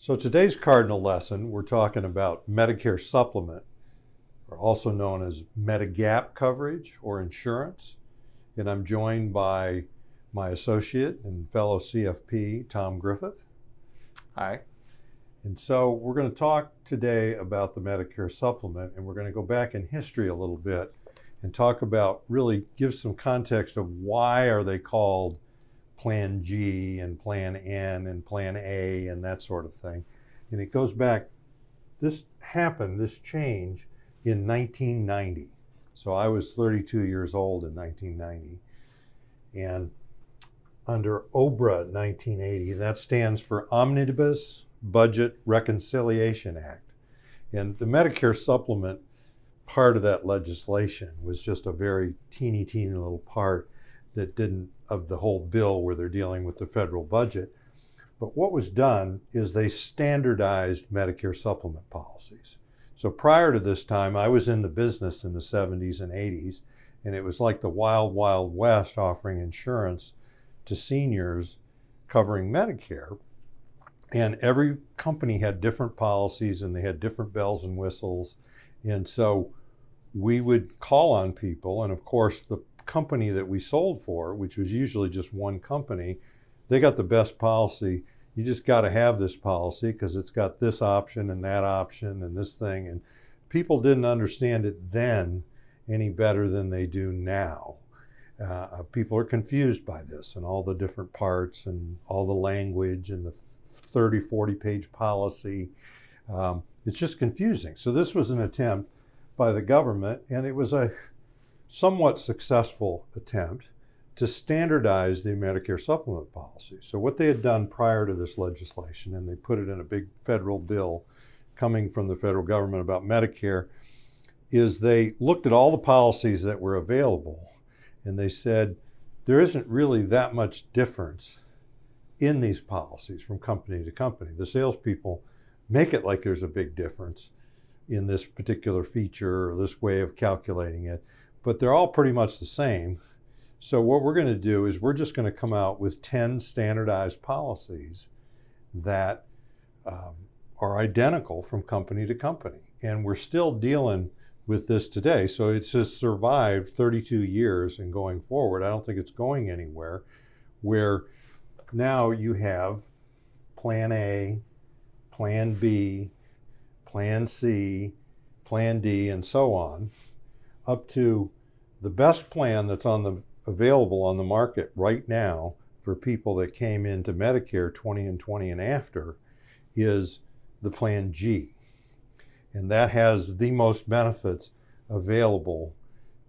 So today's cardinal lesson, we're talking about Medicare supplement, or also known as Medigap coverage or insurance. And I'm joined by my associate and fellow CFP, Tom Griffith. Hi. And so we're going to talk today about the Medicare supplement, and we're going to go back in history a little bit and talk about, really give some context of why are they called Plan G and Plan N and Plan A and that sort of thing. And it goes back, this change in 1990. So I was 32 years old in 1990. And under OBRA 1980, that stands for Omnibus Budget Reconciliation Act. And the Medicare supplement part of that legislation was just a very teeny little part that didn't, of the whole bill where they're dealing with the federal budget. But what was done is they standardized Medicare supplement policies. So prior to this time, I was in the business in the 70s and 80s, and it was like the wild west offering insurance to seniors covering Medicare. And every company had different policies and they had different bells and whistles. And so we would call on people, and of course the company that we sold for, which was usually just one company, they got the best policy. You just got to have this policy because it's got this option and that option and this thing. And people didn't understand it then any better than they do now. People are confused by this and all the different parts and all the language and the 30, 40 page policy. It's just confusing. So this was an attempt by the government, and it was a somewhat successful attempt to standardize the Medicare supplement policy. So what they had done prior to this legislation, and they put it in a big federal bill coming from the federal government about Medicare, is they looked at all the policies that were available and they said, there isn't really that much difference in these policies from company to company. The salespeople make it like there's a big difference in this particular feature or this way of calculating it, but they're all pretty much the same. So what we're going to do is we're just going to come out with 10 standardized policies that are identical from company to company. And we're still dealing with this today. So it's just survived 32 years and going forward. I don't think it's going anywhere, where now you have Plan A, Plan B, Plan C, Plan D, and so on, up to the best plan that's available on the market right now for people that came into Medicare 20 and 20 and after is the Plan G. And that has the most benefits available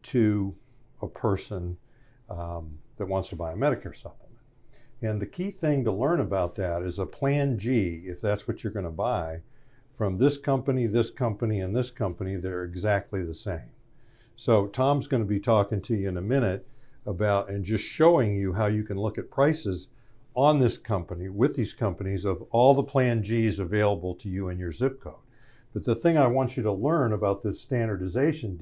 to a person that wants to buy a Medicare supplement. And the key thing to learn about that is a Plan G, if that's what you're going to buy, from this company, and this company, they're exactly the same. So Tom's going to be talking to you in a minute about and just showing you how you can look at prices on this company, with these companies, of all the Plan Gs available to you in your zip code. But the thing I want you to learn about this standardization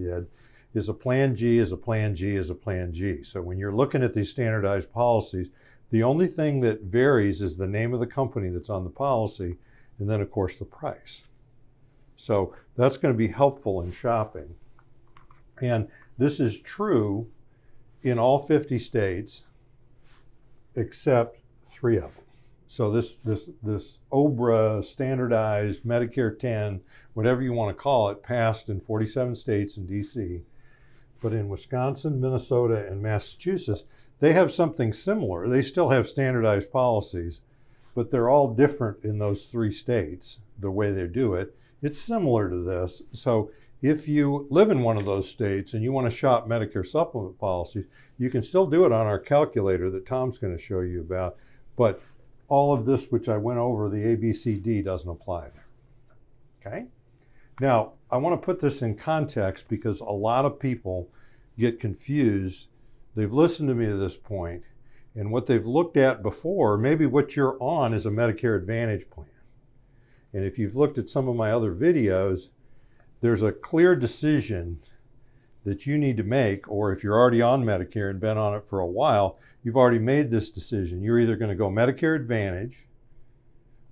is a Plan G is a Plan G is a Plan G. So when you're looking at these standardized policies, the only thing that varies is the name of the company that's on the policy, and then of course the price. So that's going to be helpful in shopping. And this is true in all 50 states except 3 of them. So this OBRA standardized Medicare 10, whatever you want to call it, passed in 47 states and DC. But in Wisconsin, Minnesota, and Massachusetts, they have something similar. They still have standardized policies, but they're all different in those 3 states, the way they do it. It's similar to this. So if you live in one of those states and you want to shop Medicare supplement policies, you can still do it on our calculator that Tom's going to show you about. But all of this, which I went over, the ABCD, doesn't apply there. Okay? Now, I want to put this in context because a lot of people get confused. They've listened to me to this point, and what they've looked at before, maybe what you're on is a Medicare Advantage plan. And if you've looked at some of my other videos, there's a clear decision that you need to make, or if you're already on Medicare and been on it for a while, you've already made this decision. You're either going to go Medicare Advantage,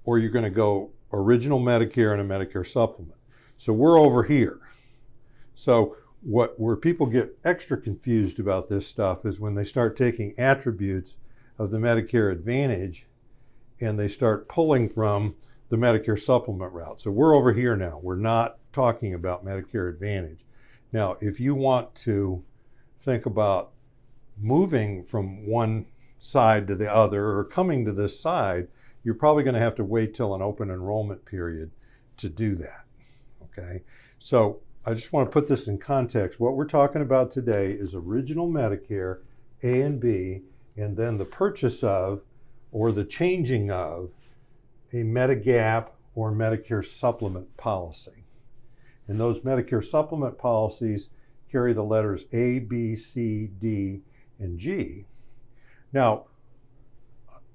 or you're going to go original Medicare and a Medicare supplement. So we're over here. So where people get extra confused about this stuff is when they start taking attributes of the Medicare Advantage and they start pulling from the Medicare supplement route. So we're over here now. We're not talking about Medicare Advantage. Now, if you want to think about moving from one side to the other or coming to this side, you're probably going to have to wait till an open enrollment period to do that. Okay, so I just want to put this in context. What we're talking about today is original Medicare, A and B, and then the purchase of or the changing of a Medigap or Medicare supplement policy. And those Medicare supplement policies carry the letters A, B, C, D, and G. Now,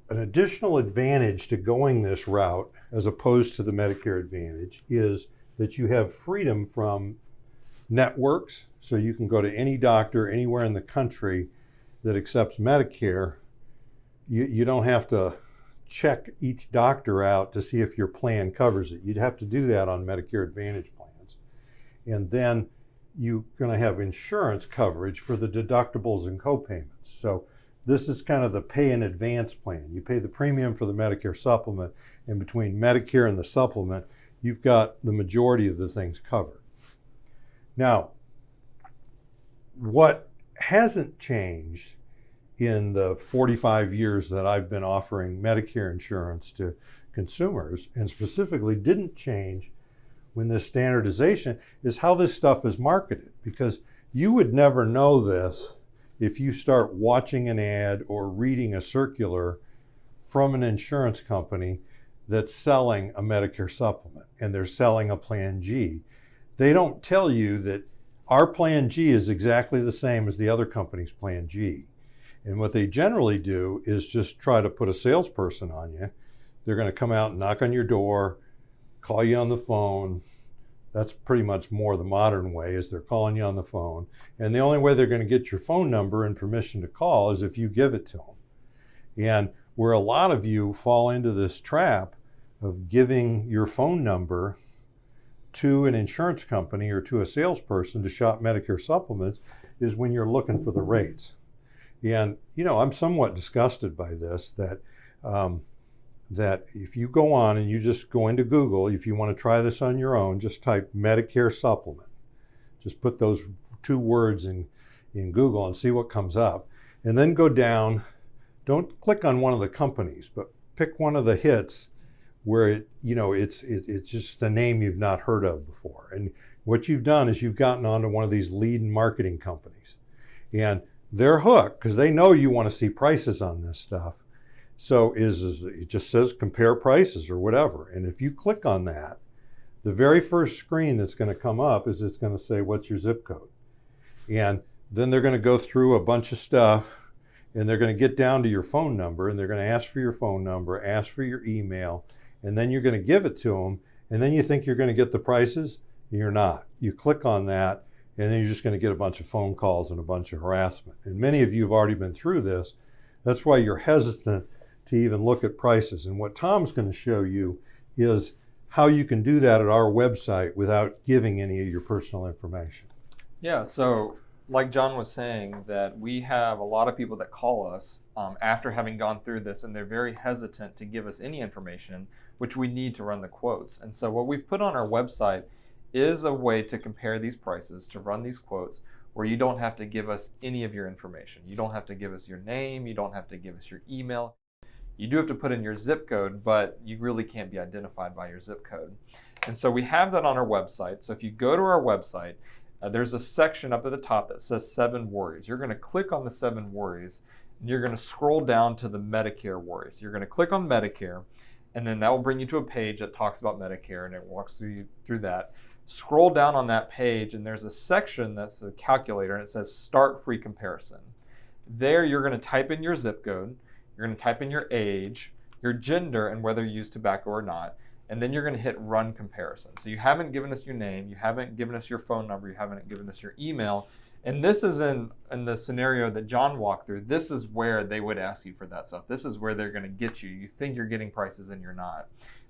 an additional advantage to going this route as opposed to the Medicare Advantage is that you have freedom from networks, so you can go to any doctor anywhere in the country that accepts Medicare. You don't have to check each doctor out to see if your plan covers it. You'd have to do that on Medicare Advantage plans. And then you're going to have insurance coverage for the deductibles and copayments. So this is kind of the pay in advance plan. You pay the premium for the Medicare supplement, and between Medicare and the supplement, you've got the majority of the things covered. Now, what hasn't changed in the 45 years that I've been offering Medicare insurance to consumers, and specifically didn't change when this standardization, is how this stuff is marketed. Because you would never know this if you start watching an ad or reading a circular from an insurance company that's selling a Medicare supplement and they're selling a Plan G. They don't tell you that our Plan G is exactly the same as the other company's Plan G. And what they generally do is just try to put a salesperson on you. They're going to come out and knock on your door, call you on the phone. That's pretty much more the modern way, is they're calling you on the phone. And the only way they're going to get your phone number and permission to call is if you give it to them. And where a lot of you fall into this trap of giving your phone number to an insurance company or to a salesperson to shop Medicare supplements is when you're looking for the rates. And, you know, I'm somewhat disgusted by this, that if you go on and you just go into Google, if you want to try this on your own, just type Medicare supplement. Just put those two words in Google and see what comes up. And then go down, don't click on one of the companies, but pick one of the hits where it's just a name you've not heard of before. And what you've done is you've gotten onto one of these lead marketing companies. And they're hooked because they know you want to see prices on this stuff. So it just says compare prices or whatever. And if you click on that, the very first screen that's going to come up is it's going to say, what's your zip code? And then they're going to go through a bunch of stuff, and they're going to get down to your phone number, and they're going to ask for your phone number, ask for your email, and then you're going to give it to them. And then you think you're going to get the prices, and you're not. You click on that, and then you're just going to get a bunch of phone calls and a bunch of harassment. And many of you have already been through this. That's why you're hesitant to even look at prices. And what Tom's going to show you is how you can do that at our website without giving any of your personal information. Yeah, so like John was saying, that we have a lot of people that call us after having gone through this, and they're very hesitant to give us any information, which we need to run the quotes. And so what we've put on our website is a way to compare these prices, to run these quotes, where you don't have to give us any of your information. You don't have to give us your name, you don't have to give us your email. You do have to put in your zip code, but you really can't be identified by your zip code. And so we have that on our website. So if you go to our website, there's a section up at the top that says 7 worries. You're going to click on the 7 worries, and you're going to scroll down to the Medicare worries. You're going to click on Medicare, and then that will bring you to a page that talks about Medicare, and it walks you through that. Scroll down on that page, and there's a section that's a calculator, and it says Start Free Comparison. There you're going to type in your zip code, you're going to type in your age, your gender, and whether you use tobacco or not, and then you're going to hit Run Comparison. So you haven't given us your name, you haven't given us your phone number, you haven't given us your email, and this is in the scenario that John walked through. This is where they would ask you for that stuff. This is where they're going to get you. You think you're getting prices and you're not.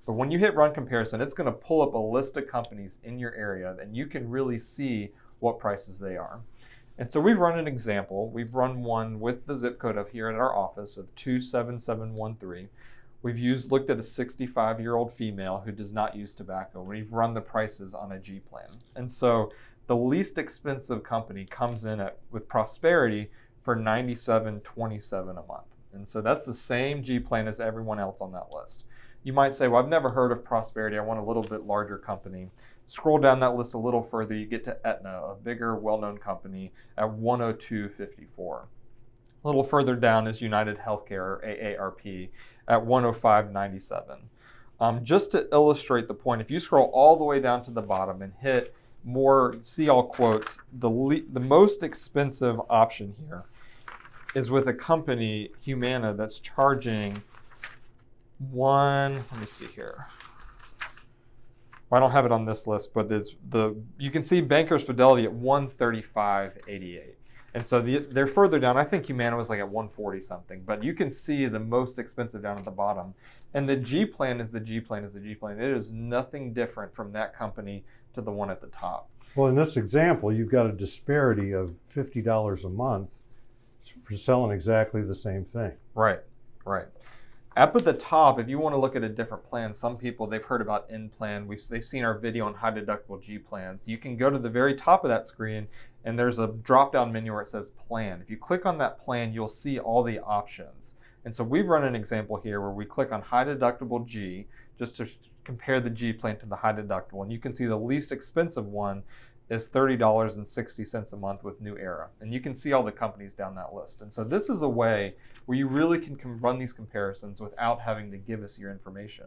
But when you hit run comparison, it's going to pull up a list of companies in your area, and you can really see what prices they are. And so we've run an example. We've run one with the zip code of here at our office of 27713. We've looked at a 65-year-old female who does not use tobacco. We've run the prices on a G plan. And so the least expensive company comes in with Prosperity for $97.27 a month. And so that's the same G plan as everyone else on that list. You might say, well, I've never heard of Prosperity. I want a little bit larger company. Scroll down that list a little further, you get to Aetna, a bigger, well-known company at $102.54. A little further down is United Healthcare, or AARP, at $105.97. Just to illustrate the point, if you scroll all the way down to the bottom and hit more, see all quotes, the most expensive option here is with a company, Humana, that's charging let me see here. I don't have it on this list, but you can see Bankers Fidelity at $135.88. And so they're further down. I think Humana was like at $140 something, but you can see the most expensive down at the bottom. And the G plan is the G plan is the G plan. It is nothing different from that company to the one at the top. Well, in this example, you've got a disparity of $50 a month for selling exactly the same thing. Right. Up at the top, if you want to look at a different plan, some people, they've heard about N plan. They've seen our video on high deductible G plans. You can go to the very top of that screen and there's a drop-down menu where it says plan. If you click on that plan, you'll see all the options. And so we've run an example here where we click on high deductible G just to compare the G plan to the high deductible. And you can see the least expensive one is $30.60 a month with New Era. And you can see all the companies down that list. And so this is a way where you really can run these comparisons without having to give us your information.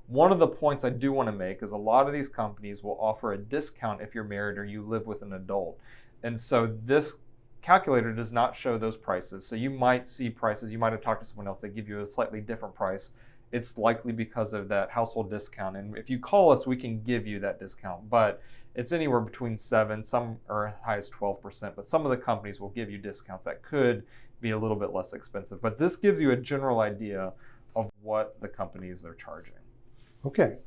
One of the points I do want to make is a lot of these companies will offer a discount if you're married or you live with an adult. And so this calculator does not show those prices. So you might see prices, you might have talked to someone else, they give you a slightly different price. It's likely because of that household discount. And if you call us, we can give you that discount. But it's anywhere between 7%, some are as high as 12%, but some of the companies will give you discounts that could be a little bit less expensive. But this gives you a general idea of what the companies are charging. Okay,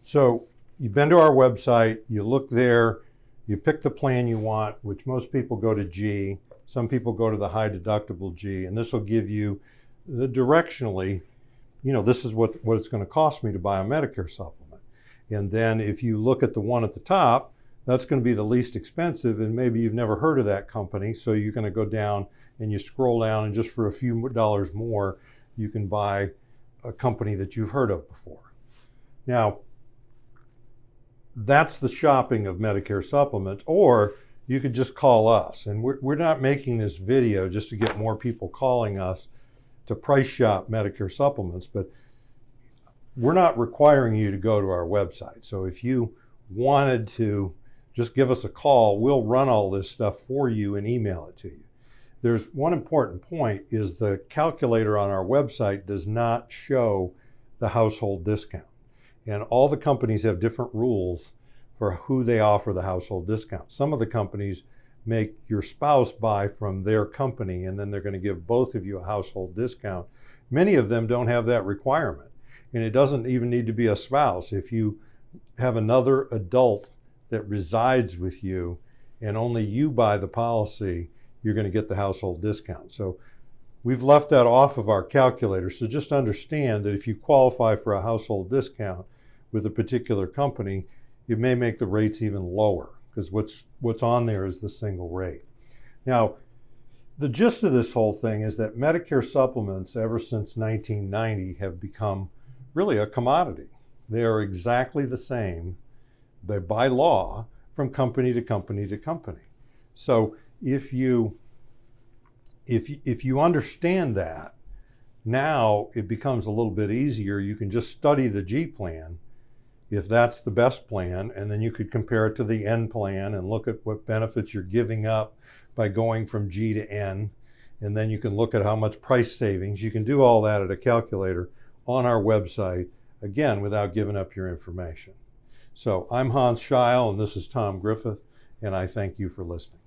so you've been to our website, you look there, you pick the plan you want, which most people go to G, some people go to the high deductible G, and this will give you directionally, this is what it's going to cost me to buy a Medicare supplement. And then if you look at the one at the top, that's going to be the least expensive, and maybe you've never heard of that company, so you're going to go down and you scroll down, and just for a few dollars more, you can buy a company that you've heard of before. Now, that's the shopping of Medicare supplements, or you could just call us. And we're not making this video just to get more people calling us to price shop Medicare supplements, but we're not requiring you to go to our website. So if you wanted to just give us a call, we'll run all this stuff for you and email it to you. There's one important point is the calculator on our website does not show the household discount. And all the companies have different rules for who they offer the household discount. Some of the companies make your spouse buy from their company, and then they're going to give both of you a household discount. Many of them don't have that requirement. And it doesn't even need to be a spouse. If you have another adult that resides with you and only you buy the policy, you're going to get the household discount. So we've left that off of our calculator. So just understand that if you qualify for a household discount with a particular company, it may make the rates even lower because what's on there is the single rate. Now, the gist of this whole thing is that Medicare supplements ever since 1990 have become really a commodity. They are exactly the same by law from company to company to company. So if you understand that, now it becomes a little bit easier. You can just study the G plan if that's the best plan, and then you could compare it to the N plan and look at what benefits you're giving up by going from G to N, and then you can look at how much price savings. You can do all that at a calculator on our website, again, without giving up your information. So I'm Hans Scheil, and this is Tom Griffith, and I thank you for listening.